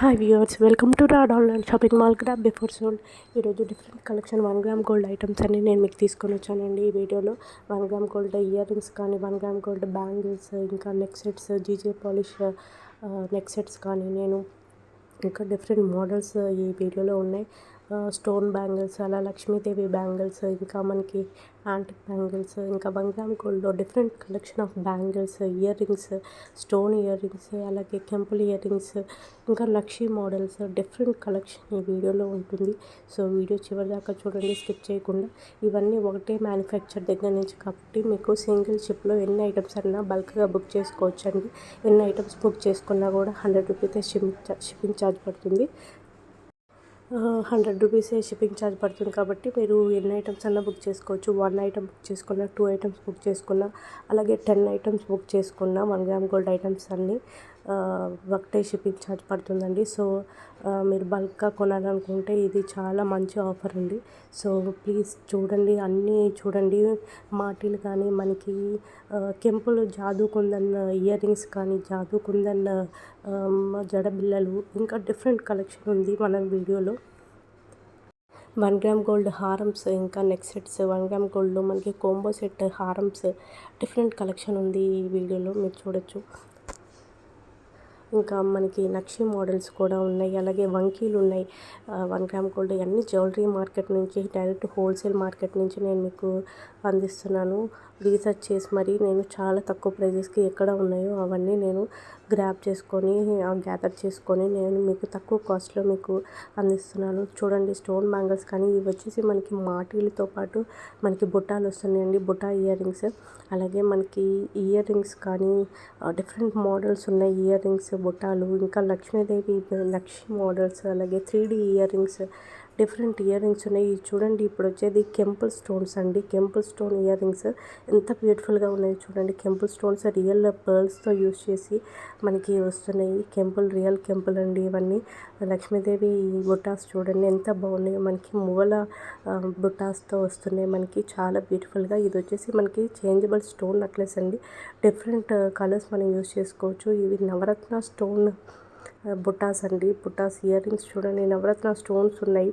Hi viewers, welcome to Rod online shopping mall grab before sold. ఈరోజు different collection 1 gram gold items అన్ని నేను మీకు తీసుకొని వచ్చానండి. ఈ వీడియోలో 1 గ్రామ్ గోల్డ్ ఇయర్ రింగ్స్ కానీ 1 గ్రామ్ గోల్డ్ బ్యాంగిల్స్, ఇంకా neck sets, GJ polish neck sets కానీ నేను ఇంకా డిఫరెంట్ మోడల్స్ ఈ వీడియోలో ఉన్నాయి. స్టోన్ బ్యాంగిల్స్, అలా లక్ష్మీదేవి బ్యాంగిల్స్, ఇంకా మనకి యాంటిక్ బ్యాంగిల్స్, ఇంకా 1 గ్రామ్ గోల్డ్లో different collection of bangles, ear rings, stone ear rings, అలాగే కెంపుల్ ఇయర్ రింగ్స్, ఇంకా నక్షి మోడల్స్, డిఫరెంట్ కలెక్షన్ ఈ వీడియోలో ఉంటుంది. సో వీడియో చివరి దాకా చూడండి, స్కిప్ చేయకుండా. ఇవన్నీ ఒకటే మ్యానుఫ్యాక్చర్ దగ్గర నుంచి కాబట్టి మీకు సింగిల్ షిప్లో ఎన్ని ఐటమ్స్ అన్నా బల్క్గా బుక్ చేసుకోవచ్చు అండి. ఎన్ని ఐటమ్స్ బుక్ చేసుకున్నా కూడా 100 రూపీసే షిప్పింగ్ ఛార్జ్ పడుతుంది. 100 రూపీసే షిప్పింగ్ ఛార్జ్ పడుతుంది కాబట్టి మీరు ఎన్ని ఐటమ్స్ అన్నా బుక్ చేసుకోవచ్చు. 1 ఐటమ్ బుక్ చేసుకున్నా, 2 ఐటమ్స్ బుక్ చేసుకున్నా, అలాగే 10 ఐటమ్స్ బుక్ చేసుకున్నా 1 గ్రామ్ గోల్డ్ ఐటమ్స్ అన్నీ ఒకటే షిప్పింగ్ ఛార్జ్ పడుతుందండి. సో మీరు బల్క్గా కొనాలనుకుంటే ఇది చాలా మంచి ఆఫర్ అండి. సో ప్లీజ్ చూడండి, అన్నీ చూడండి. మాటీలు కానీ మనకి కెంపులు జాదూ కుందన్ ఇయర్ రింగ్స్ కానీ, జాదూ కుందన్ జడబిళ్ళలు, ఇంకా డిఫరెంట్ కలెక్షన్ ఉంది మన వీడియోలో. 1 గ్రామ్ గోల్డ్ హారమ్స్, ఇంకా నెక్ సెట్స్, 1 గ్రామ్ గోల్డ్లో మనకి కోంబో సెట్ హారమ్స్, డిఫరెంట్ కలెక్షన్ ఉంది ఈ వీడియోలో మీరు చూడొచ్చు. ఇంకా మనకి నక్షి మోడల్స్ కూడా ఉన్నాయి, అలాగే వంకీలు ఉన్నాయి. 1 గ్రామ్ గోల్డ్ అన్ని జ్యువెలరీ మార్కెట్ నుంచి, డైరెక్ట్ హోల్సేల్ మార్కెట్ నుంచి నేను మీకు అందిస్తున్నాను. రీసెర్చ్ చేసి మరి నేను చాలా తక్కువ ప్రైజెస్కి ఎక్కడ ఉన్నాయో అవన్నీ నేను గ్రాప్ చేసుకొని, గ్యాదర్ చేసుకొని నేను మీకు తక్కువ కాస్ట్లో మీకు అందిస్తున్నాను. చూడండి, స్టోన్ బ్యాంగిల్స్ కానీ ఇవి వచ్చేసి మనకి మాటీలతో పాటు మనకి బుట్టాలు వస్తున్నాయండి, బుట్టా ఇయర్ రింగ్స్. అలాగే మనకి ఇయర్ రింగ్స్ కానీ డిఫరెంట్ మోడల్స్ ఉన్నాయి. ఇయర్ రింగ్స్, బుట్టాలు, ఇంకా లక్ష్మీదేవి నక్షి మోడల్స్, అలాగే 3D ear rings, different ear rings ఉన్నాయి. చూడండి, ఇప్పుడు వచ్చేది కెంపుల్ స్టోన్స్ అండి. కెంపుల్ స్టోన్ ఇయర్ రింగ్స్ ఎంత బ్యూటిఫుల్గా ఉన్నాయి చూడండి. కెంపుల్ స్టోన్స్ రియల్ పర్ల్స్తో యూస్ చేసి మనకి వస్తున్నాయి. కెంపుల్, రియల్ కెంపుల్ అండి ఇవన్నీ. లక్ష్మీదేవి బుట్టాస్ చూడండి ఎంత బాగున్నాయో, మనకి మువ్వల బుట్టాస్తో వస్తున్నాయి మనకి చాలా బ్యూటిఫుల్గా. ఇది వచ్చేసి మనకి చేంజబుల్ స్టోన్ నెక్లెస్ అండి. డిఫరెంట్ కలర్స్ మనం యూస్ చేసుకోవచ్చు. ఇవి నవరత్న స్టోన్ బుట్టాస్ అండి. బుట్టాస్ ఇయర్ రింగ్స్ చూడండి, నవరత్న స్టోన్స్ ఉన్నాయి,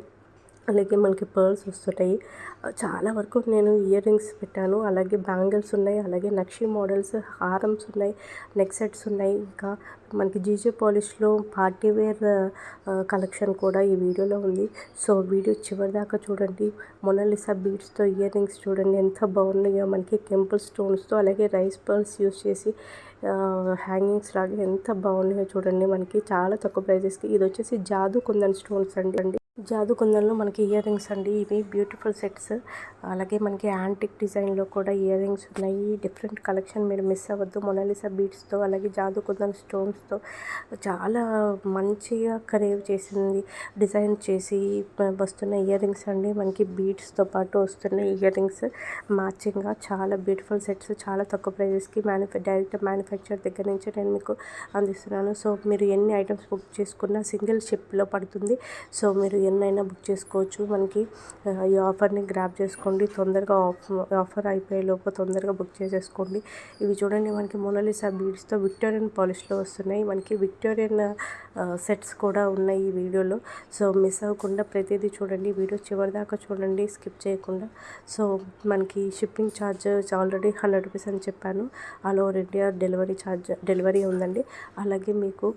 అలాగే మనకి పర్ల్స్ వస్తున్నాయి. చాలా వరకు నేను ఇయర్ రింగ్స్ పెట్టాను, అలాగే బ్యాంగిల్స్ ఉన్నాయి, అలాగే నక్షి మోడల్స్, హారమ్స్ ఉన్నాయి, నెక్ సెట్స్ ఉన్నాయి, ఇంకా మనకి జీజే పాలిష్లో పార్టీ వేర్ కలెక్షన్ కూడా ఈ వీడియోలో ఉంది. సో వీడియో చివరి దాకా చూడండి. మొనాలిసా బీడ్స్తో ఇయర్ రింగ్స్ చూడండి ఎంత బాగున్నాయో, మనకి కెంపుల్ స్టోన్స్తో, అలాగే రైస్ పర్ల్స్ యూస్ చేసి హ్యాంగింగ్స్ లాగా ఎంత బాగున్నాయో చూడండి. మనకి చాలా తక్కువ ప్రైజెస్కి. ఇది వచ్చేసి జాదూ కుందన్ స్టోన్స్ అండి. జాదూ కుందన్లో మనకి ఇయర్ రింగ్స్ అండి. ఇవి బ్యూటిఫుల్ సెట్స్. అలాగే మనకి యాంటిక్ డిజైన్లో కూడా ఇయర్ రింగ్స్ ఉన్నాయి. డిఫరెంట్ కలెక్షన్ మీరు మిస్ అవ్వద్దు. మొనాలిసా బీడ్స్తో, అలాగే జాదూ కుందన్ స్టోన్స్తో చాలా మంచిగా క్రేవ్ చేసింది డిజైన్ చేసి వస్తున్న ఇయర్ రింగ్స్ అండి. మనకి బీడ్స్తో పాటు వస్తున్న ఇయర్ రింగ్స్ మ్యాచింగ్గా చాలా బ్యూటిఫుల్ సెట్స్, చాలా తక్కువ ప్రైజెస్కి డైరెక్ట్ మ్యానుఫ్యాక్చర్ దగ్గర నుంచి నేను మీకు అందిస్తున్నాను. సో మీరు ఎన్ని ఐటమ్స్ బుక్ చేసుకున్నా సింగిల్ షిప్లో పడుతుంది. సో మీరు ఎన్నైనా బుక్ చేసుకోవచ్చు. మనకి ఈ ఆఫర్ని గ్రాప్ చేసుకోండి. తొందరగా ఆఫర్ అయిపోయే లోపు తొందరగా బుక్ చేసేసుకోండి. ఇవి చూడండి, మనకి మొనాలిసా బీడ్స్తో విక్టోరియన్ పాలిష్లో వస్తున్నాయి. మనకి విక్టోరియన్ సెట్స్ కూడా ఉన్నాయి ఈ వీడియోలో. సో మిస్ అవ్వకుండా ప్రతిదీ చూడండి, వీడియో చివరి దాకా చూడండి, స్కిప్ చేయకుండా. సో మనకి షిప్పింగ్ ఛార్జ్ ఆల్రెడీ 100 రూపీస్ అని చెప్పాను. ఆల్ ఓవర్ ఇండియా డెలివరీ ఉందండి. అలాగే మీకు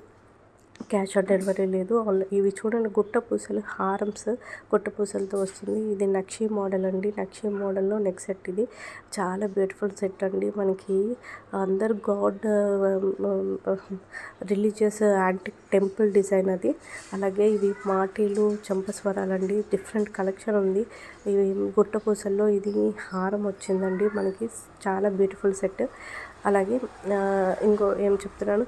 క్యాష్ ఆన్ డెలివరీ లేదు. ఇవి చూడండి, గుట్ట పూసలు హారమ్స్, గుట్ట పూసలతో వస్తుంది. ఇది నక్షి మోడల్ అండి. నక్షి మోడల్లో నెక్ సెట్. ఇది చాలా బ్యూటిఫుల్ సెట్ అండి. మనకి అందరు God religious antique temple design అది. అలాగే ఇవి మాటీలు, చంపస్వరాలండి. డిఫరెంట్ కలెక్షన్ ఉంది. ఇవి గుట్ట పూసల్లో ఇది హారం వచ్చిందండి మనకి. చాలా బ్యూటిఫుల్ సెట్. అలాగే ఇంకో ఏం చెప్తున్నాను,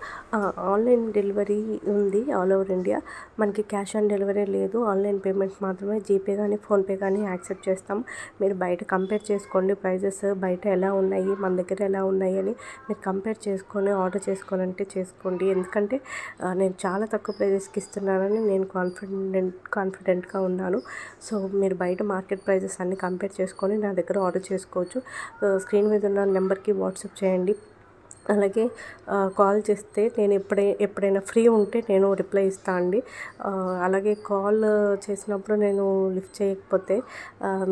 ఆన్లైన్ డెలివరీ ఉంది ఆల్ ఓవర్ ఇండియా. మనకి క్యాష్ ఆన్ డెలివరీ లేదు, ఆన్లైన్ పేమెంట్ మాత్రమే. జీపే కానీ ఫోన్పే కానీ యాక్సెప్ట్ చేస్తాం. మీరు బయట కంపేర్ చేసుకోండి ప్రైజెస్, బయట ఎలా ఉన్నాయి, మన దగ్గర ఎలా ఉన్నాయి అని మీరు కంపేర్ చేసుకొని ఆర్డర్ చేసుకోవాలంటే చేసుకోండి. ఎందుకంటే నేను చాలా తక్కువ ప్రైజెస్కి ఇస్తున్నానని నేను కాన్ఫిడెంట్గా ఉన్నాను. సో మీరు బయట మార్కెట్ ప్రైజెస్ అన్ని కంపేర్ చేసుకొని నా దగ్గర ఆర్డర్ చేసుకోవచ్చు. స్క్రీన్ మీద ఉన్న నెంబర్కి వాట్సాప్ చేయండి. అలాగే కాల్ చేస్తే నేను ఎప్పుడైనా ఫ్రీ ఉంటే నేను రిప్లై ఇస్తాను అండి. అలాగే కాల్ చేసినప్పుడు నేను లిఫ్ట్ చేయకపోతే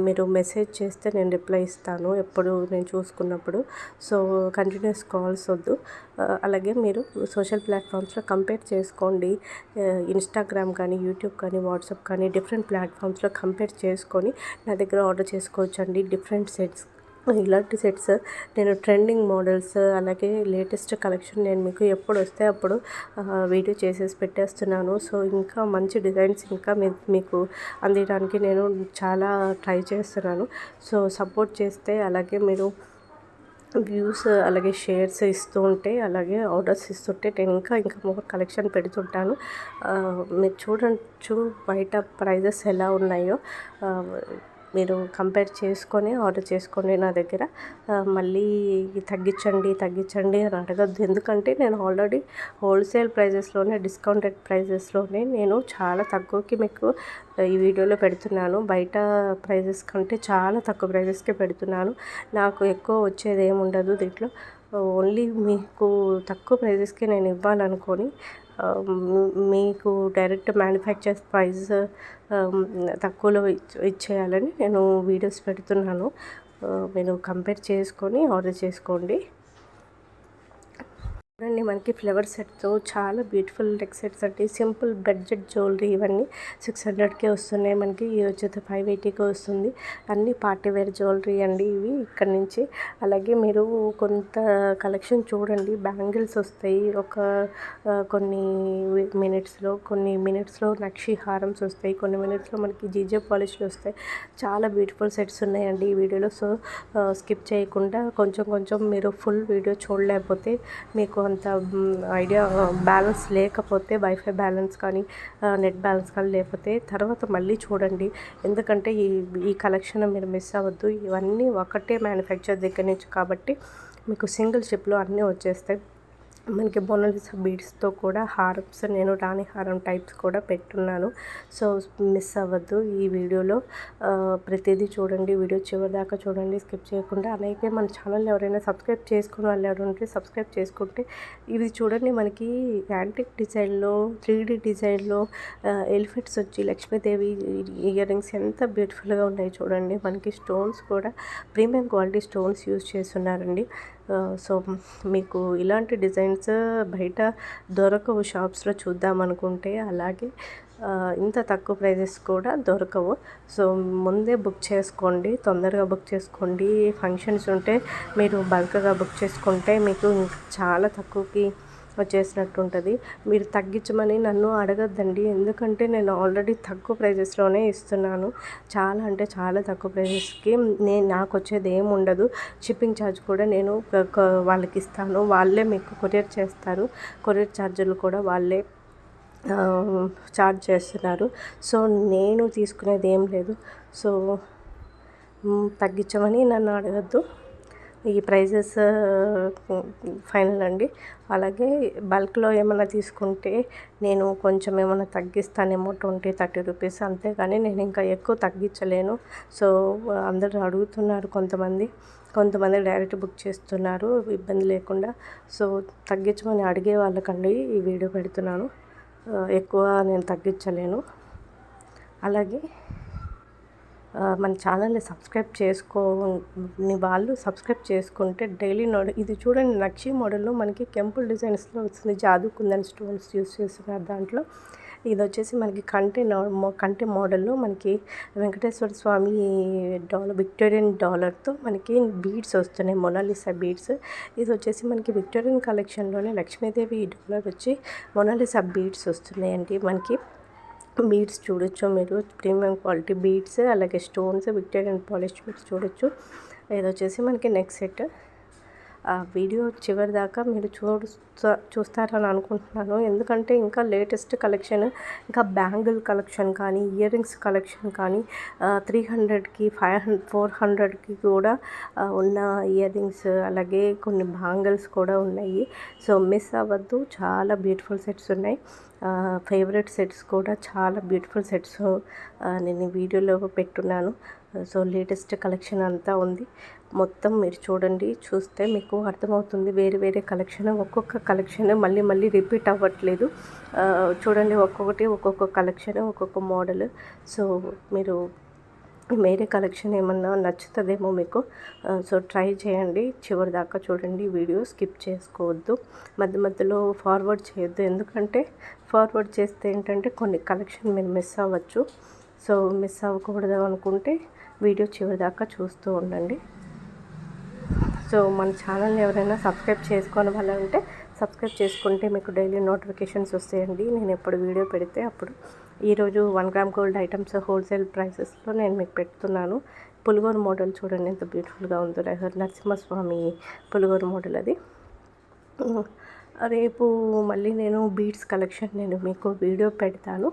మీరు మెసేజ్ చేస్తే నేను రిప్లై ఇస్తాను ఎప్పుడు నేను చూసుకున్నప్పుడు. సో కంటిన్యూస్ కాల్స్ వద్దు. అలాగే మీరు సోషల్ ప్లాట్ఫామ్స్లో కంపేర్ చేసుకోండి. ఇన్స్టాగ్రామ్ కానీ, యూట్యూబ్ కానీ, వాట్సాప్ కానీ డిఫరెంట్ ప్లాట్ఫామ్స్లో కంపేర్ చేసుకొని నా దగ్గర ఆర్డర్ చేసుకోవచ్చండి. డిఫరెంట్ సెట్స్, ఇలాంటి సెట్స్ నేను ట్రెండింగ్ మోడల్స్ అలాగే లేటెస్ట్ కలెక్షన్ నేను మీకు ఎప్పుడు వస్తే అప్పుడు వీడియో చేసేసి పెట్టేస్తున్నాను. సో ఇంకా మంచి డిజైన్స్ ఇంకా మీకు అందించడానికి నేను చాలా ట్రై చేస్తున్నాను. సో సపోర్ట్ చేస్తే అలాగే మీరు వ్యూస్ అలాగే షేర్స్ ఇస్తూ ఉంటే అలాగే ఆర్డర్స్ ఇస్తుంటే నేను ఇంకా మోర్ కలెక్షన్ పెడుతుంటాను. మీరు చూడొచ్చు బయట ప్రైజెస్ ఎలా ఉన్నాయో. మీరు కంపేర్ చేసుకొని ఆర్డర్ చేసుకోండి నా దగ్గర. మళ్ళీ తగ్గించండి అని అడగద్దు. ఎందుకంటే నేను ఆల్రెడీ హోల్సేల్ ప్రైజెస్లోనే, డిస్కౌంటెడ్ ప్రైజెస్లోనే నేను చాలా తక్కువకి మీకు ఈ వీడియోలో పెడుతున్నాను. బయట ప్రైజెస్ కంటే చాలా తక్కువ ప్రైజెస్కే పెడుతున్నాను. నాకు ఎక్కువ వచ్చేది ఏముండదు దీంట్లో. ఓన్లీ మీకు తక్కువ ప్రైజెస్కే నేను ఇవ్వాలనుకొని మీకు డైరెక్ట్ మ్యానుఫ్యాక్చర్ ప్రైస్ తక్కువలో ఇచ్చేయాలని నేను వీడియోస్ పెడుతున్నాను. మీరు కంపేర్ చేసుకొని ఆర్డర్ చేసుకోండి. చూడండి, మనకి ఫ్లవర్ సెట్తో చాలా బ్యూటిఫుల్ నెక్ సెట్స్ అండి. సింపుల్ బడ్జెట్ జ్యువెలరీ ఇవన్నీ 600కే వస్తున్నాయి. మనకి ఈ వచ్చేది 580కి వస్తుంది. అన్నీ పార్టీ వేర్ జ్యువెలరీ అండి ఇవి ఇక్కడ నుంచి. అలాగే మీరు కొంత కలెక్షన్ చూడండి. బ్యాంగిల్స్ వస్తాయి కొన్ని మినిట్స్లో నక్షి హారమ్స్ వస్తాయి. కొన్ని మినిట్స్లో మనకి జీజే పాలిష్లు వస్తాయి. చాలా బ్యూటిఫుల్ సెట్స్ ఉన్నాయండి ఈ వీడియోలో. సో స్కిప్ చేయకుండా కొంచెం మీరు ఫుల్ వీడియో చూడలేకపోతే, మీకు అంత ఐడియా బ్యాలెన్స్ లేకపోతే, వైఫై బ్యాలెన్స్ కానీ నెట్ బ్యాలెన్స్ కానీ లేకపోతే తర్వాత మళ్ళీ చూడండి. ఎందుకంటే ఈ కలెక్షన్ మీరు మిస్ అవ్వద్దు. ఇవన్నీ ఒకటే మ్యానుఫ్యాక్చర్ దగ్గర నుంచి కాబట్టి మీకు సింగిల్ షిప్లో అన్నీ వచ్చేస్తాయి. మనకి మోనాలిసా బీడ్స్తో కూడా హారమ్స్, నేను రాణి హారం టైప్స్ కూడా పెట్టున్నాను. సో మిస్ అవ్వద్దు ఈ వీడియోలో. ప్రతిదీ చూడండి, వీడియో చివరి దాకా చూడండి స్కిప్ చేయకుండా. అలాగే మన ఛానల్ ఎవరైనా సబ్స్క్రైబ్ చేసుకుని వాళ్ళు ఎవరు ఉంటే సబ్స్క్రైబ్ చేసుకుంటే. ఇది చూడండి, మనకి యాంటిక్ డిజైన్లో 3D డిజైన్లో ఎలిఫెంట్స్ వచ్చి లక్ష్మీదేవి ఇయర్ రింగ్స్ ఎంత బ్యూటిఫుల్గా ఉన్నాయి చూడండి. మనకి స్టోన్స్ కూడా ప్రీమియం క్వాలిటీ స్టోన్స్ యూజ్ చేస్తున్నారండి. సో మీకు ఇలాంటి డిజైన్స్ బయట దొరకవు షాప్స్లో చూద్దామనుకుంటే. అలాగే ఇంత తక్కువ ప్రైజెస్ కూడా దొరకవు. సో ముందే బుక్ చేసుకోండి, తొందరగా బుక్ చేసుకోండి. ఫంక్షన్స్ ఉంటే మీరు బల్క్గా బుక్ చేసుకుంటే మీకు చాలా తక్కువకి వచ్చేసినట్టు ఉంటుంది. మీరు తగ్గించమని నన్ను అడగద్దండి, ఎందుకంటే నేను ఆల్రెడీ తక్కువ ప్రైజెస్లోనే ఇస్తున్నాను. చాలా అంటే చాలా తక్కువ ప్రైజెస్కి నాకు వచ్చేది ఏమి ఉండదు. షిప్పింగ్ ఛార్జ్ కూడా నేను వాళ్ళకి ఇస్తాను. వాళ్ళే మీకు కొరియర్ చేస్తారు. కొరియర్ ఛార్జీలు కూడా వాళ్ళే ఛార్జ్ చేస్తున్నారు. సో నేను తీసుకునేది ఏం లేదు. సో తగ్గించమని నన్ను అడగద్దు. ఈ ప్రైజెస్ ఫైనల్ అండి. అలాగే బల్క్లో ఏమైనా తీసుకుంటే నేను కొంచెం ఏమైనా తగ్గిస్తానేమో 20-30 రూపీస్, అంతేగాని నేను ఇంకా ఎక్కువ తగ్గించలేను. సో అందరూ అడుగుతున్నారు, కొంతమంది డైరెక్ట్ బుక్ చేస్తున్నారు ఇబ్బంది లేకుండా. సో తగ్గించమని అడిగే వాళ్ళకండి ఈ వీడియో పెడుతున్నాను. ఎక్కువ నేను తగ్గించలేను. అలాగే మన ఛానల్ని సబ్స్క్రైబ్ చేసుకోని వాళ్ళు సబ్స్క్రైబ్ చేసుకుంటే డైలీ ఇది చూడండి, నక్షి మోడల్లో మనకి టెంపుల్ డిజైన్స్లో వస్తుంది. జాదు కుందన్ స్టోన్స్ యూస్ చేస్తున్నారు దాంట్లో. ఇది వచ్చేసి మనకి కంటి మోడల్లో మనకి వెంకటేశ్వర స్వామి విక్టోరియన్ డాలర్తో మనకి బీడ్స్ వస్తున్నాయి, మోనాలిసా బీడ్స్. ఇది వచ్చేసి మనకి విక్టోరియన్ కలెక్షన్లోనే లక్ష్మీదేవి డాలర్ వచ్చి మోనాలిసా బీడ్స్ వస్తున్నాయండి. మనకి బీడ్స్ చూడొచ్చు మీరు, ప్రీమియం క్వాలిటీ బీడ్స్, అలాగే స్టోన్స్, విక్టోరియన్ పాలిష్ బీడ్స్ చూడొచ్చు. ఇది వచ్చేసి మనకి నెక్ సెట్. వీడియో చివరి దాకా మీరు చూస్తారని అనుకుంటున్నాను. ఎందుకంటే ఇంకా లేటెస్ట్ కలెక్షన్, ఇంకా బ్యాంగిల్ కలెక్షన్ కానీ, ఇయర్ రింగ్స్ కలెక్షన్ కానీ 300కి 400కి కూడా ఉన్న ఇయర్ రింగ్స్, అలాగే కొన్ని బ్యాంగిల్స్ కూడా ఉన్నాయి. సో మిస్ అవ్వద్దు, చాలా బ్యూటిఫుల్ సెట్స్ ఉన్నాయి. ఫేవరెట్ సెట్స్ కూడా చాలా బ్యూటిఫుల్ సెట్స్ నేను ఈ వీడియోలో పెట్టున్నాను. సో లేటెస్ట్ కలెక్షన్ అంతా ఉంది. మొత్తం మీరు చూడండి, చూస్తే మీకు అర్థమవుతుంది. వేరే వేరే కలెక్షన్, ఒక్కొక్క కలెక్షన్ మళ్ళీ మళ్ళీ రిపీట్ అవ్వట్లేదు. చూడండి, ఒక్కొక్కటి ఒక్కొక్క కలెక్షన్, ఒక్కొక్క మోడల్. సో మీరు వేరే కలెక్షన్ ఏమన్నా నచ్చుతుందేమో మీకు. సో ట్రై చేయండి, చివరి దాకా చూడండి, వీడియో స్కిప్ చేసుకోవద్దు, మధ్య మధ్యలో ఫార్వర్డ్ చేయొద్దు. ఎందుకంటే ఫార్వర్డ్ చేస్తే ఏంటంటే కొన్ని కలెక్షన్ మీరు మిస్ అవ్వచ్చు. సో మిస్ అవ్వకూడదు అనుకుంటే వీడియో చివరి దాకా చూస్తూ ఉండండి. సో మన ఛానల్ని ఎవరైనా సబ్స్క్రైబ్ చేసుకోని వాళ్ళంటే సబ్స్క్రైబ్ చేసుకుంటే మీకు డైలీ నోటిఫికేషన్స్ వస్తాయండి, నేను ఎప్పుడు వీడియో పెడితే అప్పుడు. ఈరోజు 1 గ్రామ్ గోల్డ్ ఐటమ్స్ హోల్సేల్ ప్రైసెస్లో నేను మీకు పెడుతున్నాను. పులిగోరు మోడల్ చూడండి ఎంత బ్యూటిఫుల్గా ఉందో. నరసింహస్వామి పులిగోరు మోడల్ అది. రేపు మళ్ళీ నేను బీడ్స్ కలెక్షన్ నేను మీకు వీడియో పెడతాను,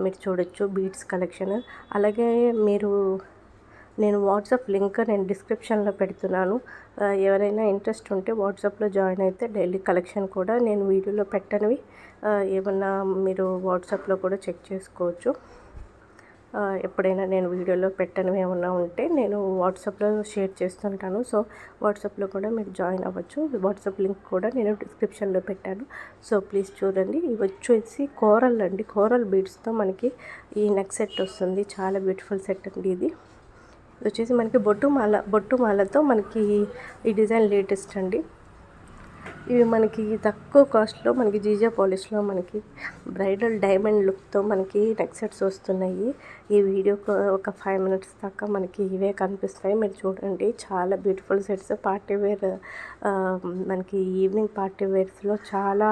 మీరు చూడొచ్చు బీడ్స్ కలెక్షన్. అలాగే నేను వాట్సాప్ లింక్ నేను డిస్క్రిప్షన్లో పెడుతున్నాను. ఎవరైనా ఇంట్రెస్ట్ ఉంటే వాట్సాప్లో జాయిన్ అయితే డైలీ కలెక్షన్ కూడా నేను వీడియోలో పెట్టనివి ఏమన్నా మీరు వాట్సాప్లో కూడా చెక్ చేసుకోవచ్చు. ఎప్పుడైనా నేను వీడియోలో పెట్టనివి ఏమన్నా ఉంటే నేను వాట్సాప్లో షేర్ చేస్తుంటాను. సో వాట్సాప్లో కూడా మీరు జాయిన్ అవ్వచ్చు. వాట్సాప్ లింక్ కూడా నేను డిస్క్రిప్షన్లో పెట్టాను. సో ప్లీజ్ చూడండి. ఇవి వచ్చేసి కోరల్ అండి, కోరల్ బీడ్స్తో మనకి ఈ నెక్ సెట్ వస్తుంది. చాలా బ్యూటిఫుల్ సెట్ అండి ఇది వచ్చేసి మనకి బొట్టు మాలతో మనకి ఈ డిజైన్ లేటెస్ట్ అండి. ఇవి మనకి తక్కువ కాస్ట్లో మనకి జీజా పాలిష్లో మనకి బ్రైడల్ డైమండ్ లుక్తో మనకి నెక్ సెట్స్ వస్తున్నాయి. ఈ వీడియోకి ఒక 5 మినిట్స్ దాకా మనకి ఇవే కనిపిస్తాయి, మీరు చూడండి. చాలా బ్యూటిఫుల్ సెట్స్, పార్టీ వేర్, మనకి ఈవినింగ్ పార్టీ వేర్స్లో చాలా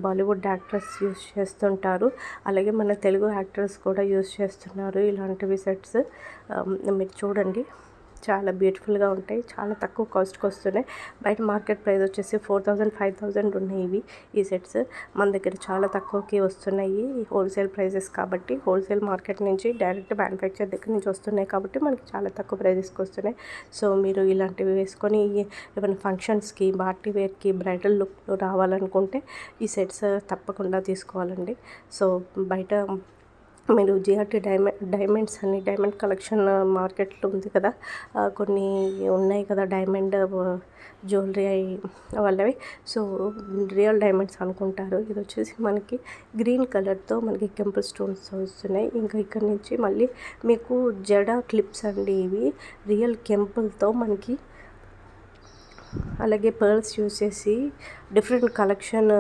బాలీవుడ్ యాక్టర్స్ యూస్ చేస్తుంటారు. అలాగే మన తెలుగు యాక్టర్స్ కూడా యూస్ చేస్తున్నారు ఇలాంటివి సెట్స్. మీరు చూడండి, చాలా బ్యూటిఫుల్గా ఉంటాయి, చాలా తక్కువ కాస్ట్కి వస్తున్నాయి. బయట మార్కెట్ ప్రైస్ వచ్చేసి 4000 5000 ఉన్నాయి ఈ సెట్స్. మన దగ్గర చాలా తక్కువకి వస్తున్నాయి, హోల్సేల్ ప్రైజెస్ కాబట్టి. హోల్సేల్ మార్కెట్ నుంచి డైరెక్ట్ మ్యానుఫ్యాక్చర్ దగ్గర నుంచి వస్తున్నాయి కాబట్టి మనకి చాలా తక్కువ ప్రైజెస్కి వస్తున్నాయి. సో మీరు ఇలాంటివి వేసుకొని ఏమైనా ఫంక్షన్స్కి, పార్టీ వేర్కి, బ్రైడల్ లుక్లో రావాలనుకుంటే ఈ సెట్స్ తప్పకుండా తీసుకోవాలండి. సో బయట మీరు జిఆర్టీ డైమండ్స్ అని డైమండ్ కలెక్షన్ మార్కెట్లో ఉంది కదా, కొన్ని ఉన్నాయి కదా డైమండ్ జ్యువెలరీ వాళ్ళవి. సో రియల్ డైమండ్స్ అనుకుంటారు. ఇది వచ్చేసి మనకి గ్రీన్ కలర్తో మనకి కెంపుల్ స్టోన్స్ వస్తున్నాయి. ఇంకా ఇక్కడ నుంచి మళ్ళీ మీకు జడ క్లిప్స్ అండి, ఇవి రియల్ కెంపుల్తో మనకి. అలాగే పర్ల్స్ యూస్ చేసి డిఫరెంట్ కలెక్షన్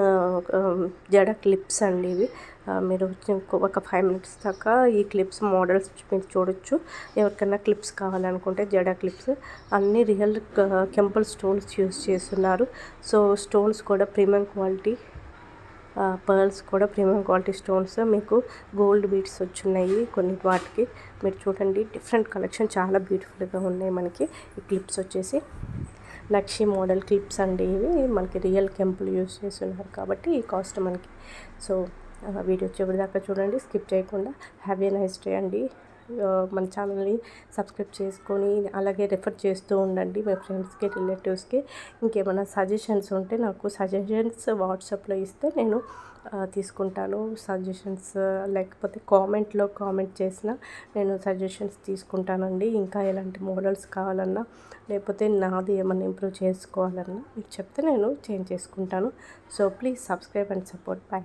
జడ క్లిప్స్ అండి ఇవి. మీరు ఒక 5 మినిట్స్ దాకా ఈ క్లిప్స్ మోడల్స్ మీరు చూడొచ్చు. ఎవరికైనా క్లిప్స్ కావాలనుకుంటే జడ క్లిప్స్ అన్నీ రియల్ కెంపుల్ స్టోన్స్ యూస్ చేస్తున్నారు. సో స్టోన్స్ కూడా ప్రీమియం క్వాలిటీ, పర్ల్స్ కూడా ప్రీమియం క్వాలిటీ స్టోన్స్. మీకు గోల్డ్ బీడ్స్ వచ్చున్నాయి కొన్ని వాటికి. మీరు చూడండి, డిఫరెంట్ కలెక్షన్ చాలా బ్యూటిఫుల్గా ఉన్నాయి మనకి. ఈ క్లిప్స్ వచ్చేసి నక్షి మోడల్ క్లిప్స్ అండి, ఇవి మనకి రియల్ కెంపుల్ యూస్ చేస్తున్నారు కాబట్టి ఈ కాస్ట్ మనకి. సో వీడియో చివరి దాకా చూడండి, స్కిప్ చేయకుండా. హ్యావ్ ఏ నైస్ డే అండి. మన ఛానల్ని సబ్స్క్రైబ్ చేసుకొని అలాగే రెఫర్ చేస్తూ ఉండండి మీ ఫ్రెండ్స్కి, రిలేటివ్స్కి. ఇంకేమైనా సజెషన్స్ ఉంటే నాకు సజెషన్స్ వాట్సాప్లో ఇస్తే నేను తీసుకుంటాను. సజెషన్స్ లేకపోతే కామెంట్ చేసిన నేను సజెషన్స్ తీసుకుంటానండి. ఇంకా ఎలాంటి మోడల్స్ కావాలన్నా లేకపోతే నాది ఏమన్నా ఇంప్రూవ్ చేసుకోవాలన్నా మీరు చెప్తే నేను చేంజ్ చేసుకుంటాను. So please subscribe and support. By.